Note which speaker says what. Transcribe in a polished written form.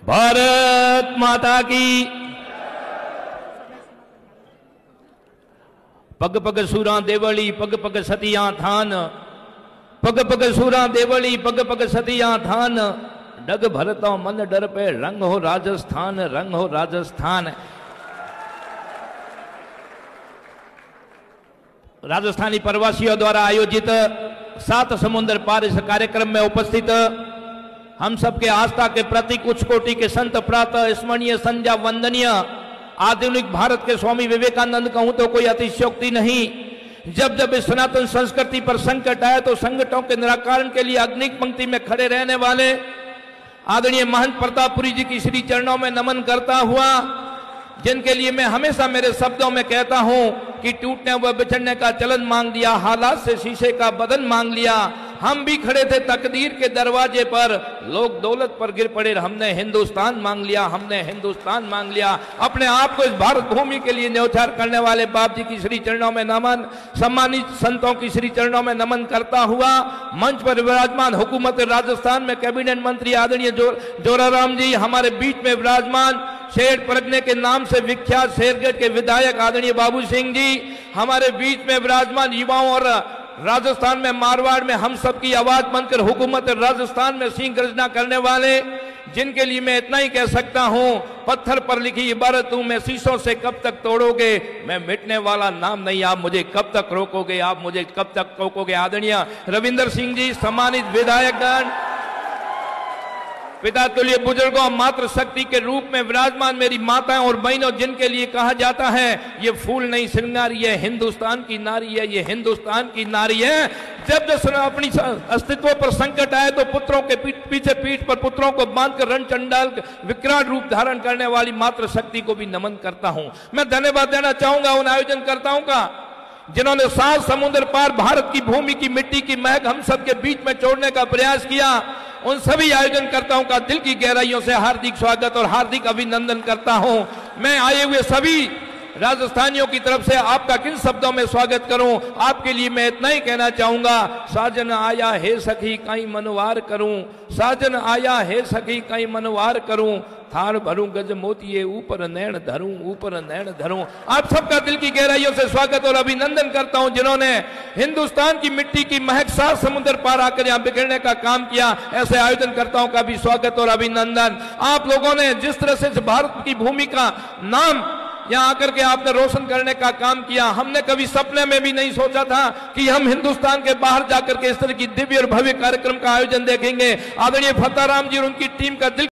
Speaker 1: भारत माता की। पग पग सूरा देवली पग पग सतिया थान, पग पग सूरा देवली पग पग सतिया थान, डग भरता मन डर पे रंग हो राजस्थान, रंग हो राजस्थान। राजस्थानी प्रवासियों द्वारा आयोजित 7 समुद्र पार इस कार्यक्रम में उपस्थित हम सबके आस्था के प्रतीक उच्च कोटि के संत प्रातः स्मरणीय संध्या वंदनीय आधुनिक भारत के स्वामी विवेकानंद कहूं तो कोई अतिशयोक्ति नहीं। जब जब इस सनातन संस्कृति पर संकट आए तो संकटों के निराकरण के लिए अग्नि पंक्ति में खड़े रहने वाले आदरणीय महंत प्रतापपुरी जी की श्री चरणों में नमन करता हुआ, जिनके लिए मैं हमेशा मेरे शब्दों में कहता हूं कि टूटने व बिछड़ने का चलन मांग लिया, हालात से शीशे का बदन मांग लिया। हम भी खड़े थे तकदीर के दरवाजे पर, लोग दौलत पर गिर पड़े, हमने हिंदुस्तान मांग लिया, हमने हिंदुस्तान मांग लिया। अपने आप को इस भारत भूमि के लिए न्यौछावर करने वाले बाप जी की श्री चरणों में नमन, सम्मानित संतों की श्री चरणों में नमन करता हुआ मंच पर विराजमान हुकूमत राजस्थान में कैबिनेट मंत्री आदरणीय जोराराम जी हमारे बीच में विराजमान, शेर परगने के नाम से विख्यात शेरगढ़ के विधायक आदरणीय बाबू सिंह जी हमारे बीच में विराजमान, युवाओं और राजस्थान में मारवाड़ में हम सबकी आवाज बनकर हुकूमत राजस्थान में सिंह गर्जना करने वाले, जिनके लिए मैं इतना ही कह सकता हूं, पत्थर पर लिखी इबारत हूं मैं, शीशों से कब तक तोड़ोगे, मैं मिटने वाला नाम नहीं, आप मुझे कब तक रोकोगे, आप मुझे कब तक रोकोगे। आदरणीय रविंदर सिंह जी सम्मानित विधायकगण, पिता तुल्य बुजुर्गों, मातृ शक्ति के रूप में विराजमान मेरी माताएं और बहनों, जिनके लिए कहा जाता है ये फूल नहीं श्रृंगार, ये हिंदुस्तान की नारी है, ये हिंदुस्तान की नारी है। जब जब अपनी अस्तित्व पर संकट आए तो पुत्रों के पीछे पीठ पर पुत्रों को बांधकर रणचंडाल विकराल रूप धारण करने वाली मातृ शक्ति को भी नमन करता हूं। मैं धन्यवाद देना चाहूंगा उन आयोजनकर्ताओं का जिन्होंने 7 समुद्र पार भारत की भूमि की मिट्टी की महक हम सबके बीच में छोड़ने का प्रयास किया। उन सभी आयोजनकर्ताओं का दिल की गहराइयों से हार्दिक स्वागत और हार्दिक अभिनंदन करता हूं। मैं आए हुए सभी राजस्थानियों की तरफ से आपका किन शब्दों में स्वागत करूं, आपके लिए मैं इतना ही कहना चाहूंगा, साजन आया है सखी कहीं मनवार करूं, साजन आया है सखी कहीं मनवार करूं, थार भरूं गज मोतिये ऊपर नैन धरूं, ऊपर नैन धरूं। आप सबका दिल की गहराइयों से स्वागत और अभिनंदन करता हूं, जिन्होंने हिंदुस्तान की मिट्टी की महक 7 समुद्र पार आकर यहां बिखेरने का काम किया। ऐसे आयोजनकर्ताओं का भी स्वागत और अभिनंदन। आप लोगों ने जिस तरह से भारत की भूमि का नाम यहां आकर के आपने रोशन करने का काम किया, हमने कभी सपने में भी नहीं सोचा था कि हम हिंदुस्तान के बाहर जाकर के इस तरह की दिव्य और भव्य कार्यक्रम का आयोजन देखेंगे। आदरणीय फताराम जी और उनकी टीम का दिल